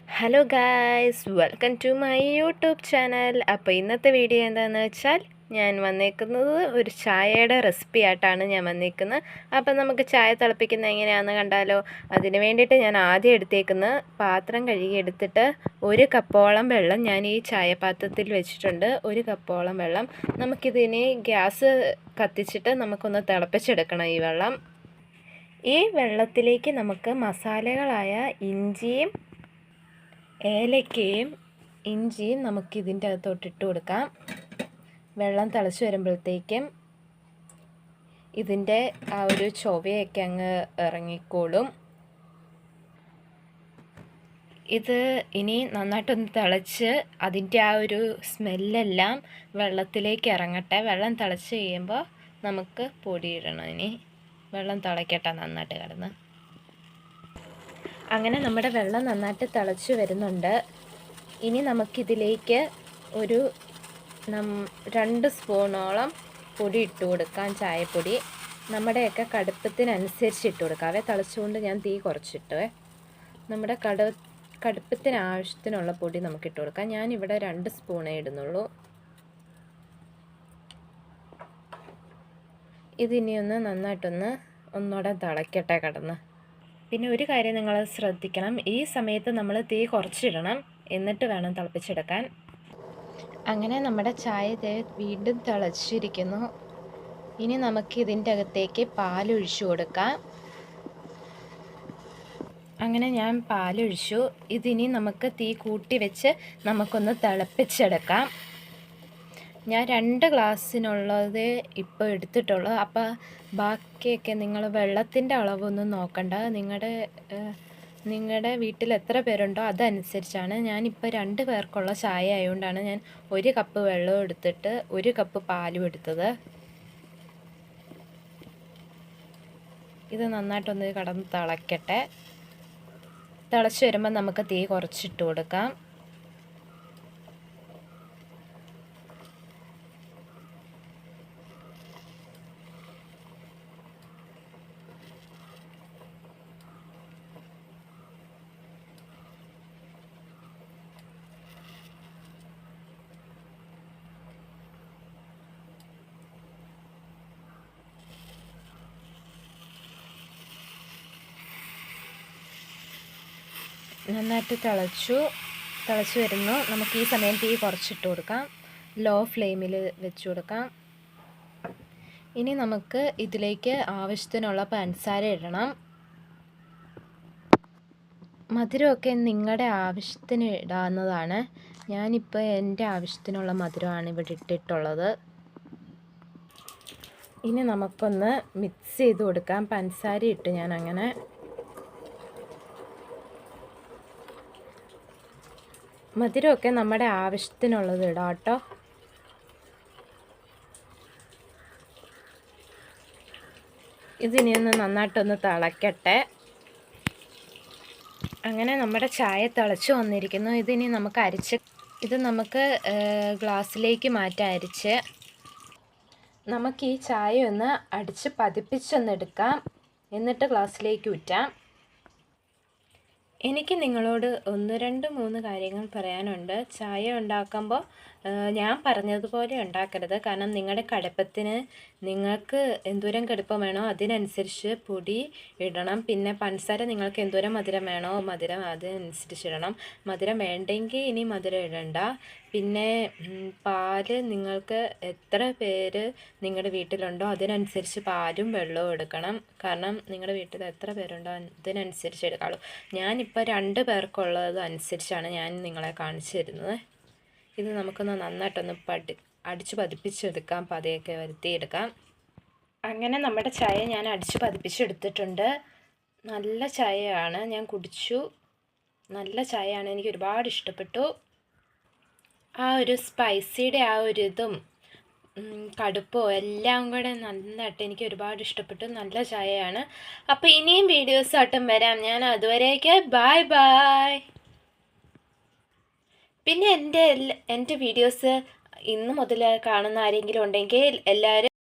Hello guys, welcome to my YouTube channel. അപ്പോൾ ഇന്നത്തെ video എന്താണെന്ന് വെച്ചാൽ ഞാൻ വന്നേക്കുന്നത് ഒരു ചായയുടെ റെസിപ്പി ആയിട്ടാണ് ഞാൻ വന്നേക്കുന്നത്. അപ്പം നമുക്ക് ചായ തിളപ്പിക്കുന്നത് എങ്ങനെയാണെന്ന് കണ്ടാലോ. അതിന് വേണ്ടിയിട്ട് ഞാൻ ആദ്യം എടുത്തേക്കുന്ന പാത്രം കഴുകി എടുത്തിട്ട് 1 കപ്പോളം വെള്ളം ഞാൻ ഈ ചായപാത്രത്തിൽ വെച്ചിട്ടുണ്ട്. 1 കപ്പോളം വെള്ളം. നമുക്കിതിനെ ഗ്യാസ് കത്തിച്ചിട്ട് നമുക്കൊന്ന് തിളപ്പിച്ചെടുക്കണം ഈ വെള്ളം. ഈ വെള്ളത്തിലേക്ക് നമുക്ക് മസാലകളായ ഇഞ്ചിയും ഏലക്കയും ഇഞ്ചിയും നമുക്കിതിൻ്റെ അകത്തോട്ട് ഇട്ട് കൊടുക്കാം. വെള്ളം തിളച്ച് വരുമ്പോഴത്തേക്കും ഇതിൻ്റെ ആ ഒരു ചൊവയൊക്കെ അങ്ങ് ഇറങ്ങിക്കോളും. ഇത് ഇനി നന്നായിട്ടൊന്ന് തിളച്ച് അതിൻ്റെ ആ ഒരു സ്മെല്ലെല്ലാം വെള്ളത്തിലേക്ക് ഇറങ്ങട്ടെ. വെള്ളം തിളച്ച് കഴിയുമ്പോൾ നമുക്ക് പൊടിയിടണം. ഇനി വെള്ളം തിളയ്ക്കട്ടെ നന്നായിട്ട് കിടന്ന്. അങ്ങനെ നമ്മുടെ വെള്ളം നന്നായിട്ട് തിളച്ച് വരുന്നുണ്ട്. ഇനി നമുക്കിതിലേക്ക് ഒരു 2 സ്പൂണോളം പൊടി ഇട്ട് കൊടുക്കാം. ചായപ്പൊടി നമ്മുടെയൊക്കെ കടുപ്പത്തിനനുസരിച്ച് ഇട്ട് കൊടുക്കാവേ. തിളച്ചുകൊണ്ട് ഞാൻ തീ കുറച്ചിട്ടുവേ. നമ്മുടെ കടുപ്പത്തിന് ആവശ്യത്തിനുള്ള പൊടി നമുക്ക് ഇട്ട് കൊടുക്കാം. ഞാനിവിടെ 2 സ്പൂണേ ഇടുന്നുള്ളൂ. ഇതിനിയൊന്ന് നന്നായിട്ടൊന്ന് ഒന്നുകൂടെ തിളയ്ക്കട്ടെ കിടന്ന്. പിന്നെ ഒരു കാര്യം നിങ്ങൾ ശ്രദ്ധിക്കണം, ഈ സമയത്ത് നമ്മൾ തീ കുറച്ചിടണം, എന്നിട്ട് വേണം തിളപ്പിച്ചെടുക്കാൻ. അങ്ങനെ നമ്മുടെ ചായ വീണ്ടും തിളച്ചിരിക്കുന്നു. ഇനി നമുക്ക് ഇതിൻ്റെ അകത്തേക്ക് പാലൊഴിച്ചു കൊടുക്കാം. അങ്ങനെ ഞാൻ പാലൊഴിച്ചു. ഇതിനി നമുക്ക് തീ കൂട്ടി വെച്ച് നമുക്കൊന്ന് തിളപ്പിച്ചെടുക്കാം. ഞാൻ 2 ഗ്ലാസ്സിനുള്ളത് ഇപ്പോൾ എടുത്തിട്ടുള്ളൂ. അപ്പോൾ ബാക്കിയൊക്കെ നിങ്ങൾ വെള്ളത്തിൻ്റെ അളവൊന്നും നോക്കണ്ട. നിങ്ങളുടെ വീട്ടിൽ എത്ര പേരുണ്ടോ അതനുസരിച്ചാണ്. ഞാനിപ്പോൾ 2 പേർക്കുള്ള ചായ ആയതുകൊണ്ടാണ് ഞാൻ 1 കപ്പ് വെള്ളം എടുത്തിട്ട് 1 കപ്പ് പാലും എടുത്തത്. ഇത് നന്നായിട്ടൊന്ന് കിടന്ന് തിളയ്ക്കട്ടെ. തിളച്ച് വരുമ്പോൾ നമുക്ക് തീ കുറച്ചിട്ട് കൊടുക്കാം. നന്നായിട്ട് തിളച്ച് വരുന്നു. നമുക്ക് ഈ സമയം തീ കുറച്ചിട്ട് കൊടുക്കാം. ലോ ഫ്ലെയിമിൽ വെച്ച് കൊടുക്കാം. ഇനി നമുക്ക് ഇതിലേക്ക് ആവശ്യത്തിനുള്ള പഞ്ചസാര ഇടണം. മധുരമൊക്കെ നിങ്ങളുടെ ആവശ്യത്തിന് ഇടാവുന്നതാണ്. ഞാനിപ്പോൾ എൻ്റെ ആവശ്യത്തിനുള്ള മധുരമാണ് ഇവിടെ ഇട്ടിട്ടുള്ളത്. ഇനി നമുക്കൊന്ന് മിക്സ് ചെയ്ത് കൊടുക്കാം. പഞ്ചസാര ഇട്ട് ഞാൻ അങ്ങനെ മധുരമൊക്കെ നമ്മുടെ ആവശ്യത്തിനുള്ളത് ഇടാം കേട്ടോ. ഇതിനി ഒന്ന് നന്നായിട്ടൊന്ന് തിളയ്ക്കട്ടെ. അങ്ങനെ നമ്മുടെ ചായ തിളച്ച് വന്നിരിക്കുന്നു. ഇതിനി നമുക്ക് ഇത് നമുക്ക് ഗ്ലാസ്സിലേക്ക് മാറ്റാം. അരിച്ച് നമുക്ക് ഈ ചായ ഒന്ന് അടിച്ച് പതിപ്പിച്ചൊന്നെടുക്കാം. എന്നിട്ട് ഗ്ലാസ്സിലേക്ക് ഊറ്റാം. എനിക്ക് നിങ്ങളോട് 1, 2, 3 കാര്യങ്ങൾ പറയാനുണ്ട്. ചായ ഉണ്ടാക്കുമ്പോൾ ഞാൻ പറഞ്ഞതുപോലെ ഉണ്ടാക്കരുത്. കാരണം നിങ്ങളുടെ കടുപ്പത്തിന് നിങ്ങൾക്ക് എന്തോരം കടുപ്പം വേണോ അതിനനുസരിച്ച് പൊടി ഇടണം. പിന്നെ പഞ്ചസാര നിങ്ങൾക്ക് എന്തോരം മധുരം വേണോ മധുരം അതിനനുസരിച്ച് ഇടണം. മധുരം വേണ്ടെങ്കിൽ ഇനി മധുരം ഇടണ്ട. പിന്നെ പാല് നിങ്ങൾക്ക് എത്ര പേര് നിങ്ങളുടെ വീട്ടിലുണ്ടോ അതിനനുസരിച്ച് പാലും വെള്ളവും എടുക്കണം. കാരണം നിങ്ങളുടെ വീട്ടിൽ എത്ര പേരുണ്ടോ അതിനനുസരിച്ച് എടുക്കാവുള്ളൂ. ഞാനിപ്പോൾ 2 പേർക്കുള്ളത് അനുസരിച്ചാണ് ഞാൻ നിങ്ങളെ കാണിച്ചു തരുന്നത്. ഇത് നമുക്കൊന്ന് നന്നായിട്ടൊന്ന് അടിച്ച് പതിപ്പിച്ചെടുക്കാം. പതയൊക്കെ വരുത്തിയെടുക്കാം. അങ്ങനെ നമ്മുടെ ചായ ഞാൻ അടിച്ച് പതിപ്പിച്ചെടുത്തിട്ടുണ്ട്. നല്ല ചായയാണ്, ഞാൻ കുടിച്ചു. നല്ല ചായയാണ്, എനിക്ക് ഒരുപാട് ഇഷ്ടപ്പെട്ടു. ആ ഒരു സ്പൈസിയുടെ ആ ഒരു ഇതും കടുപ്പോ എല്ലാം കൂടെ നന്നായിട്ട് എനിക്ക് ഒരുപാട് ഇഷ്ടപ്പെട്ടു. നല്ല ചായയാണ്. അപ്പോൾ ഇനിയും വീഡിയോസായിട്ടും വരാം ഞാൻ. അതുവരേക്ക് ബൈ ബൈ. പിന്നെ എൻ്റെ വീഡിയോസ് ഇന്ന് മുതൽ കാണുന്ന ആരെങ്കിലും ഉണ്ടെങ്കിൽ എല്ലാവരും